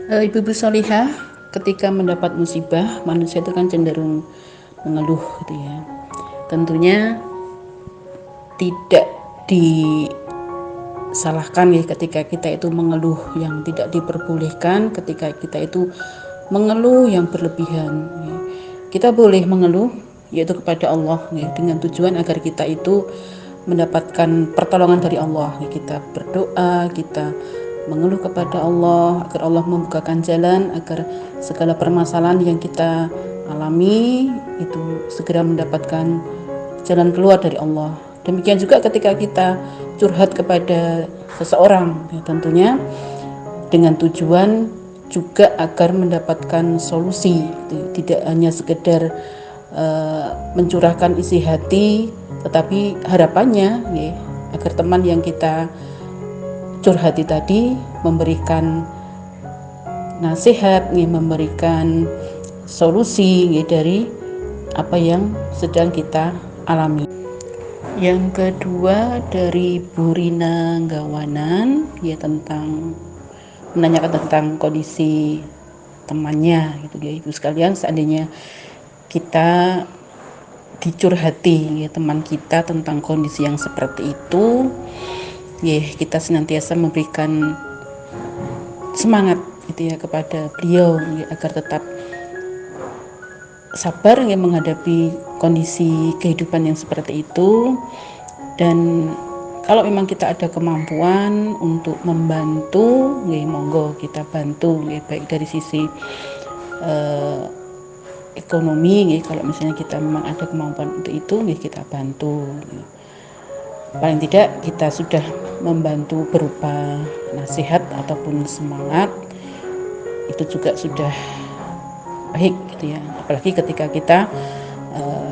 Ibu-ibu solihah, ketika mendapat musibah, manusia itu kan cenderung mengeluh gitu ya. Tentunya tidak disalahkan ya ketika kita itu mengeluh yang tidak diperbolehkan, ketika kita itu mengeluh yang berlebihan ya. Kita boleh mengeluh yaitu kepada Allah ya, dengan tujuan agar kita itu mendapatkan pertolongan dari Allah ya. Kita berdoa, kita mengeluh kepada Allah agar Allah membukakan jalan, agar segala permasalahan yang kita alami itu segera mendapatkan jalan keluar dari Allah. Demikian juga ketika kita curhat kepada seseorang ya, tentunya dengan tujuan juga agar mendapatkan solusi, tidak hanya sekedar mencurahkan isi hati, tetapi harapannya ya, agar teman yang kita curhati tadi memberikan nasihat, memberikan solusi dari apa yang sedang kita alami. Yang kedua dari Bu Rina Gawanan ya, tentang menanyakan tentang kondisi temannya gitu ya. Ibu sekalian, seandainya kita dicurhati ya teman kita tentang kondisi yang seperti itu ya, kita senantiasa memberikan semangat gitu ya kepada beliau ya, agar tetap sabar ya menghadapi kondisi kehidupan yang seperti itu. Dan kalau memang kita ada kemampuan untuk membantu ya, monggo kita bantu ya, baik dari sisi ekonomi ya, kalau misalnya kita memang ada kemampuan untuk itu ya, kita bantu ya. Paling tidak kita sudah membantu berupa nasihat ataupun semangat, itu juga sudah baik gitu ya, apalagi ketika kita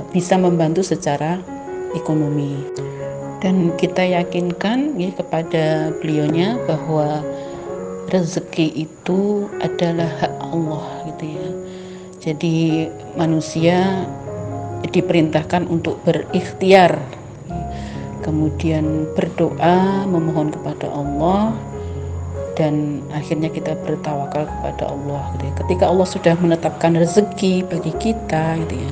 bisa membantu secara ekonomi. Dan kita yakinkan ya kepada beliaunya bahwa rezeki itu adalah hak Allah gitu ya. Jadi manusia diperintahkan untuk berikhtiar, kemudian berdoa memohon kepada Allah, dan akhirnya kita bertawakal kepada Allah gitu ya. Ketika Allah sudah menetapkan rezeki bagi kita gitu ya,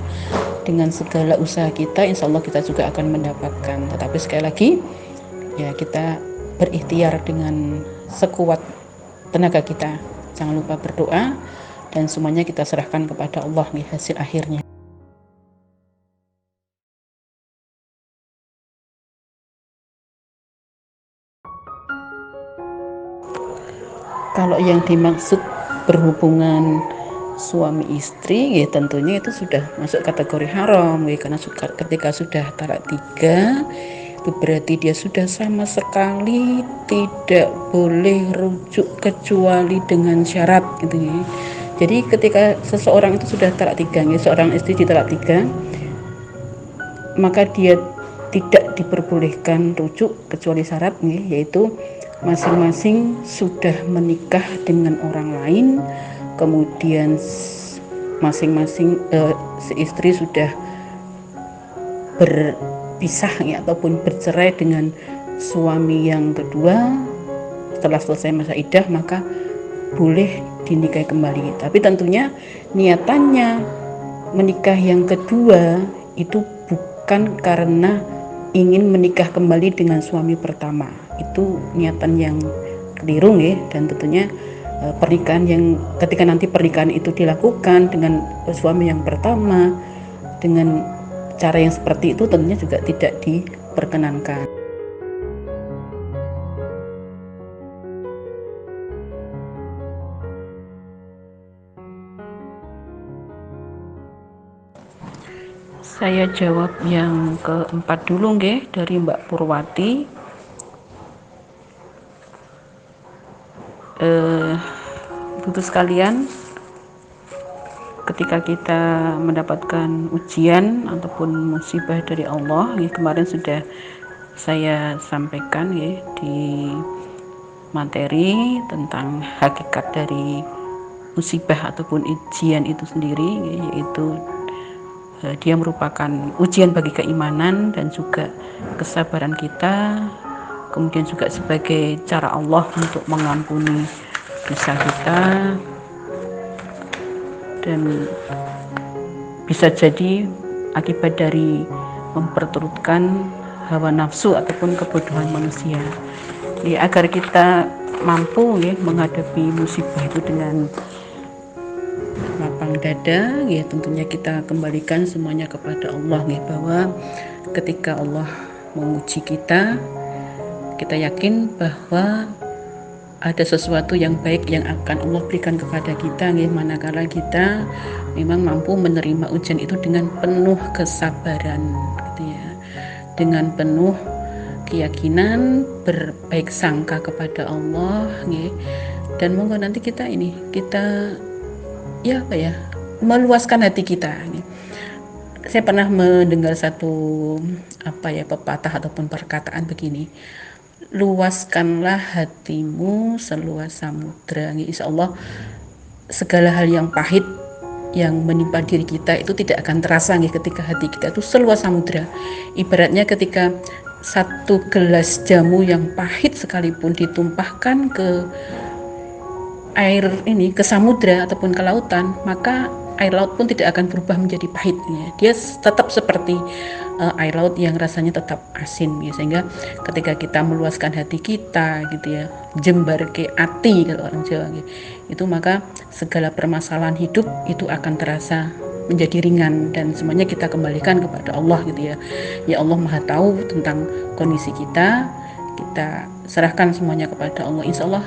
dengan segala usaha kita insya Allah kita juga akan mendapatkan. Tetapi sekali lagi ya, kita berikhtiar dengan sekuat tenaga kita, jangan lupa berdoa, dan semuanya kita serahkan kepada Allah nih hasil akhirnya. Kalau yang dimaksud berhubungan suami istri ya, tentunya itu sudah masuk kategori haram ya, karena ketika sudah talak 3 itu berarti dia sudah sama sekali tidak boleh rujuk kecuali dengan syarat gitu ya. Jadi ketika seseorang itu sudah talak 3 ya, seorang istri ditalak 3, maka dia tidak diperbolehkan rujuk kecuali syarat ya, yaitu masing-masing sudah menikah dengan orang lain, kemudian masing-masing si istri sudah berpisah ya, ataupun bercerai dengan suami yang kedua. Setelah selesai masa iddah maka boleh dinikahi kembali, tapi tentunya niatannya menikah yang kedua itu bukan karena ingin menikah kembali dengan suami pertama. Itu niatan yang keliru ya, dan tentunya pernikahan yang ketika nanti pernikahan itu dilakukan dengan suami yang pertama dengan cara yang seperti itu tentunya juga tidak diperkenankan. Saya jawab yang keempat dulu nggih, dari Mbak Purwati. Ibu sekalian, ketika kita mendapatkan ujian ataupun musibah dari Allah ya, kemarin sudah saya sampaikan ya di materi tentang hakikat dari musibah ataupun ujian itu sendiri ya, yaitu dia merupakan ujian bagi keimanan dan juga kesabaran kita, kemudian juga sebagai cara Allah untuk mengampuni dosa kita, dan bisa jadi akibat dari memperturutkan hawa nafsu ataupun kebodohan manusia. Jadi agar kita mampu ya menghadapi musibah itu dengan lapang dada ya, tentunya kita kembalikan semuanya kepada Allah ya, bahwa ketika Allah menguji kita yakin bahwa ada sesuatu yang baik yang akan Allah berikan kepada kita ya, manakala kita memang mampu menerima ujian itu dengan penuh kesabaran gitu ya, dengan penuh keyakinan, berbaik sangka kepada Allah ya. Dan monggo nanti kita meluaskan hati kita ya. Saya pernah mendengar satu pepatah ataupun perkataan begini, luaskanlah hatimu seluas samudra. Insya Allah segala hal yang pahit yang menimpa diri kita itu tidak akan terasa ketika hati kita itu seluas samudra. Ibaratnya ketika satu gelas jamu yang pahit sekalipun ditumpahkan ke air ke samudra ataupun ke lautan, maka air laut pun tidak akan berubah menjadi pahit ya. Dia tetap seperti air laut yang rasanya tetap asin ya. Sehingga ketika kita meluaskan hati kita gitu ya, jembar ke ati kalau orang Jawa gitu, itu maka segala permasalahan hidup itu akan terasa menjadi ringan dan semuanya kita kembalikan kepada Allah gitu ya. Ya Allah Maha tahu tentang kondisi kita serahkan semuanya kepada Allah. Insya Allah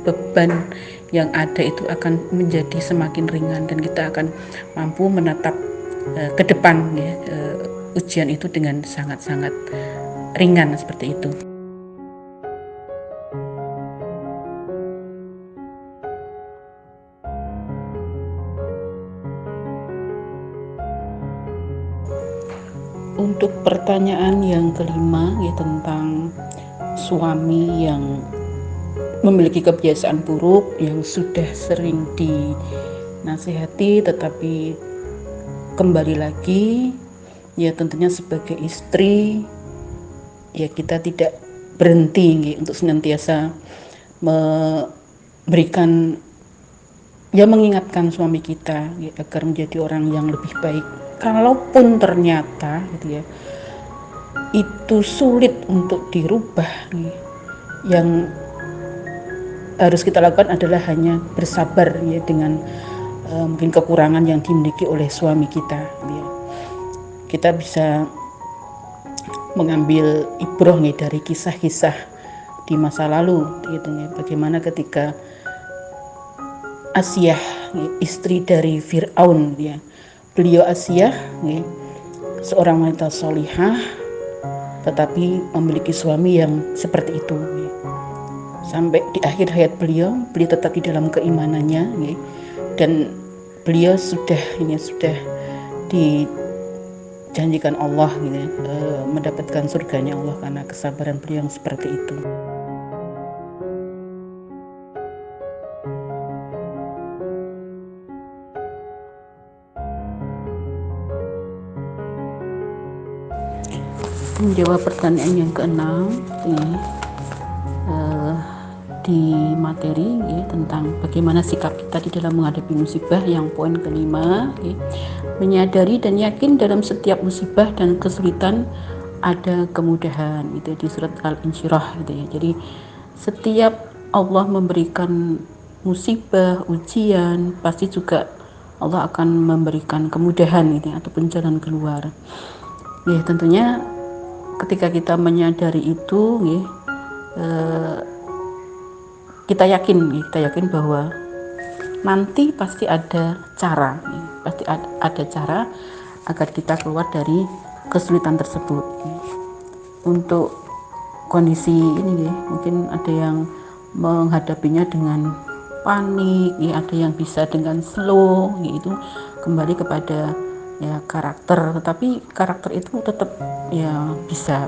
beban yang ada itu akan menjadi semakin ringan dan kita akan mampu menatap ke depan ya, ujian itu dengan sangat-sangat ringan seperti itu. Untuk pertanyaan yang kelima ya, tentang suami yang memiliki kebiasaan buruk yang sudah sering dinasihati tetapi kembali lagi ya, tentunya sebagai istri ya kita tidak berhenti untuk senantiasa memberikan ya, mengingatkan suami kita ya, agar menjadi orang yang lebih baik. Kalaupun ternyata gitu ya, itu sulit untuk dirubah yang harus kita lakukan adalah hanya bersabar ya dengan mungkin kekurangan yang dimiliki oleh suami kita ya. Kita bisa mengambil ibrah dari kisah-kisah di masa lalu gitu ya, bagaimana ketika Asiyah istri dari Fir'aun ya, beliau Asiyah ya, seorang wanita sholihah tetapi memiliki suami yang seperti itu ya. Sampai di akhir hayat beliau tetap di dalam keimanannya ya. Dan beliau sudah dijanjikan Allah gitu ya, mendapatkan surganya Allah karena kesabaran beliau yang seperti itu. Menjawab pertanyaan yang keenam di materi tentang bagaimana sikap kita di dalam menghadapi musibah, yang poin kelima menyadari dan yakin dalam setiap musibah dan kesulitan ada kemudahan di surat Al-Insyirah ya. Jadi setiap Allah memberikan musibah, ujian, pasti juga Allah akan memberikan kemudahan ataupun jalan keluar ya. Tentunya ketika kita menyadari itu kita yakin bahwa nanti pasti ada cara agar kita keluar dari kesulitan tersebut. Untuk kondisi ini mungkin ada yang menghadapinya dengan panik ada yang bisa dengan slow itu kembali kepada karakter, tetapi karakter itu tetap bisa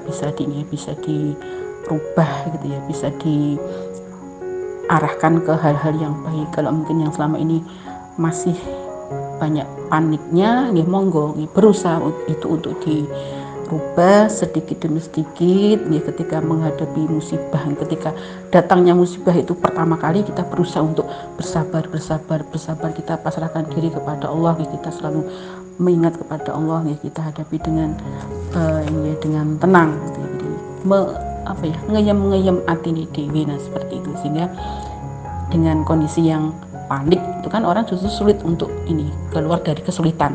dirubah bisa diarahkan ke hal-hal yang baik. Kalau mungkin yang selama ini masih banyak paniknya monggo berusaha itu untuk rubah sedikit demi sedikit ya, ketika menghadapi musibah, ketika datangnya musibah itu pertama kali kita berusaha untuk bersabar, kita pasrahkan diri kepada Allah ya, kita selalu mengingat kepada Allah ya, kita hadapi dengan ya, dengan tenang gitu ya. Jadi ngeyem hati ini dewi, nah seperti itu. Sehingga dengan kondisi yang panik itu kan orang justru sulit untuk ini keluar dari kesulitan.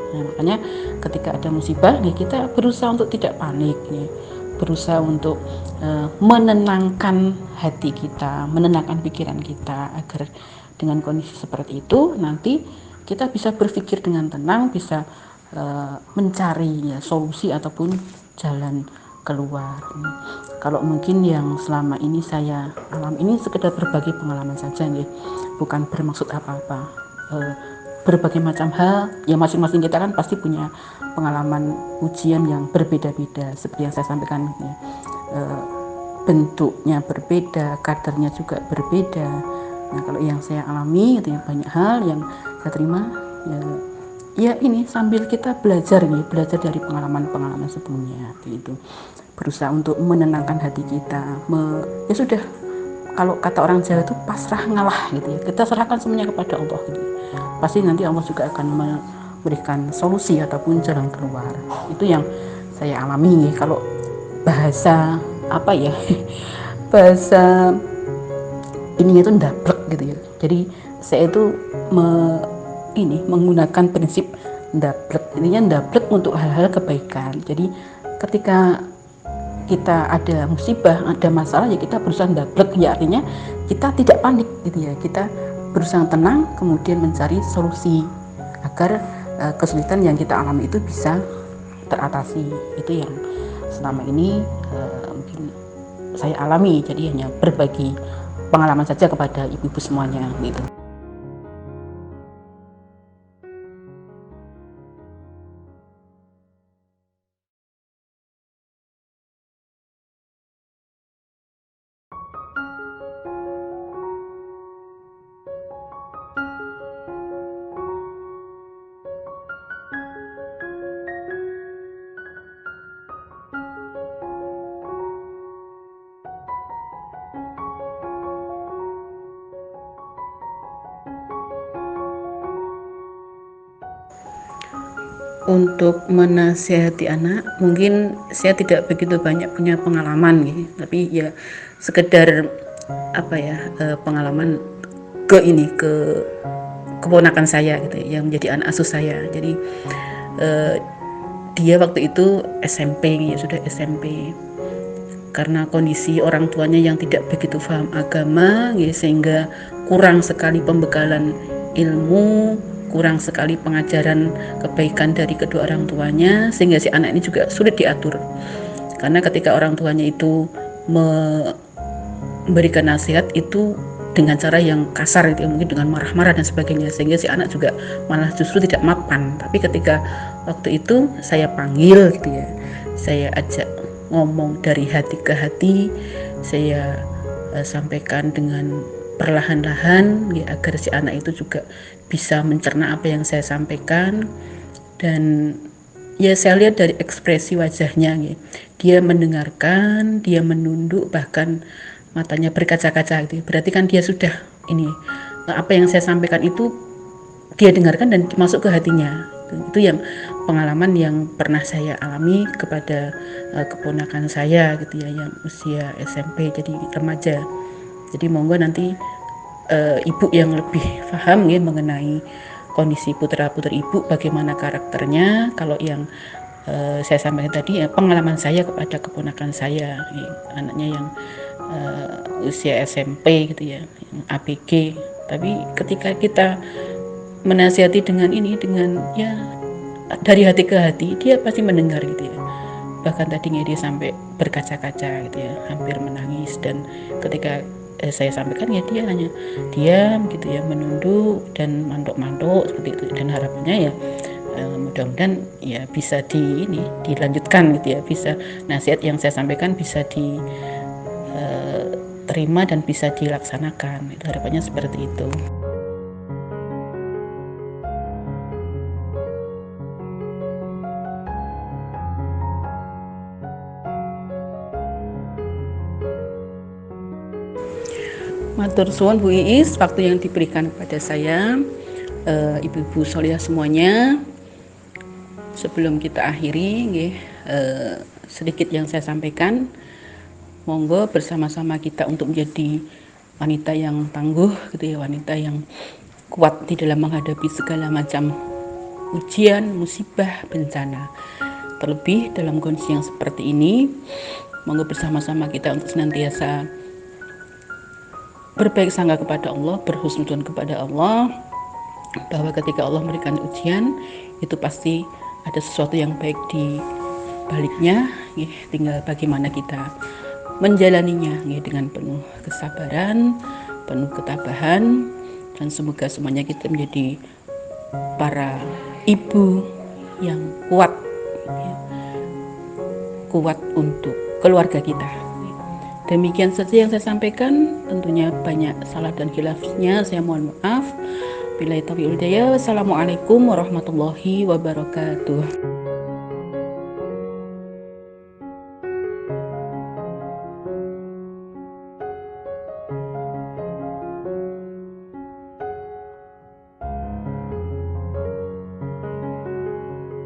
Nah, makanya ketika ada musibah nih, kita berusaha untuk tidak panik nih, berusaha untuk menenangkan hati kita, menenangkan pikiran kita, agar dengan kondisi seperti itu nanti kita bisa berpikir dengan tenang, bisa mencari ya, solusi ataupun jalan keluar. Kalau mungkin yang selama ini saya alami ini sekedar berbagi pengalaman saja nih, bukan bermaksud apa-apa. Berbagai macam hal ya, masing-masing kita kan pasti punya pengalaman ujian yang berbeda-beda seperti yang saya sampaikan ya. Bentuknya berbeda, kadarnya juga berbeda. Nah, kalau yang saya alami itu ya, banyak hal yang saya terima ya ini sambil kita belajar dari pengalaman-pengalaman sebelumnya gitu. Berusaha untuk menenangkan hati kita, ya sudah, kalau kata orang Jawa itu pasrah ngalah gitu ya, kita serahkan semuanya kepada Allah gitu. Pasti nanti Allah juga akan memberikan solusi ataupun jalan keluar. Itu yang saya alami. Kalau bahasa apa ya bahasa ini itu ndablek gitu ya, jadi saya itu menggunakan prinsip ndablek. Intinya ndablek untuk hal-hal kebaikan. Jadi ketika kita ada musibah, ada masalah ya, kita berusaha ndablek ya, artinya kita tidak panik gitu ya, kita berusaha tenang kemudian mencari solusi agar kesulitan yang kita alami itu bisa teratasi. Itu yang selama ini mungkin saya alami, jadi hanya berbagi pengalaman saja kepada ibu-ibu semuanya gitu. Untuk menasihati anak, mungkin saya tidak begitu banyak punya pengalaman gitu, tapi ya sekedar pengalaman ke keponakan saya gitu yang menjadi anak asuh saya. Jadi dia waktu itu SMP ya, sudah SMP. Karena kondisi orang tuanya yang tidak begitu paham agama ya, sehingga kurang sekali pembekalan ilmu, kurang sekali pengajaran kebaikan dari kedua orang tuanya, sehingga si anak ini juga sulit diatur. Karena ketika orang tuanya itu memberikan nasihat itu dengan cara yang kasar gitu, mungkin dengan marah-marah dan sebagainya, sehingga si anak juga malah justru tidak mapan. Tapi ketika waktu itu saya panggil gitu ya, saya ajak ngomong dari hati ke hati, saya sampaikan dengan perlahan-lahan ya, agar si anak itu juga bisa mencerna apa yang saya sampaikan. Dan ya saya lihat dari ekspresi wajahnya ya, dia mendengarkan, dia menunduk, bahkan matanya berkaca-kaca gitu. Berarti kan dia sudah apa yang saya sampaikan itu dia dengarkan dan masuk ke hatinya. Itu yang pengalaman yang pernah saya alami kepada keponakan saya gitu ya, yang usia SMP, jadi remaja. Jadi monggo nanti ibu yang lebih paham ya mengenai kondisi putra-putri ibu, bagaimana karakternya. Kalau yang saya sampaikan tadi ya, pengalaman saya kepada keponakan saya ya, anaknya yang usia SMP gitu ya, yang ABG. Tapi ketika kita menasihati dengan ya dari hati ke hati, dia pasti mendengar gitu ya. Bahkan tadinya dia sampai berkaca-kaca gitu ya, hampir menangis. Dan ketika saya sampaikan ya, dia hanya diam gitu ya, menunduk dan mandok-mandok seperti itu. Dan harapannya ya mudah-mudahan ya bisa dilanjutkan gitu ya, bisa nasihat yang saya sampaikan bisa diterima dan bisa dilaksanakan. Itu harapannya seperti itu. Matur suwun Bu Iis waktu yang diberikan kepada saya, ibu-ibu Solihah semuanya. Sebelum kita akhiri, sedikit yang saya sampaikan, monggo bersama-sama kita untuk menjadi wanita yang tangguh, gitu ya, wanita yang kuat di dalam menghadapi segala macam ujian, musibah, bencana. Terlebih dalam kondisi yang seperti ini, monggo bersama-sama kita untuk senantiasa berbaik sangka kepada Allah, berhusnudzon kepada Allah, bahwa ketika Allah memberikan ujian itu pasti ada sesuatu yang baik di baliknya, tinggal bagaimana kita menjalaninya dengan penuh kesabaran, penuh ketabahan, dan semoga semuanya kita menjadi para ibu yang kuat, kuat untuk keluarga kita. Demikian saja yang saya sampaikan, tentunya banyak salah dan khilafnya, saya mohon maaf. Billahi taufiq wal hidayah. Wassalamualaikum warahmatullahi wabarakatuh.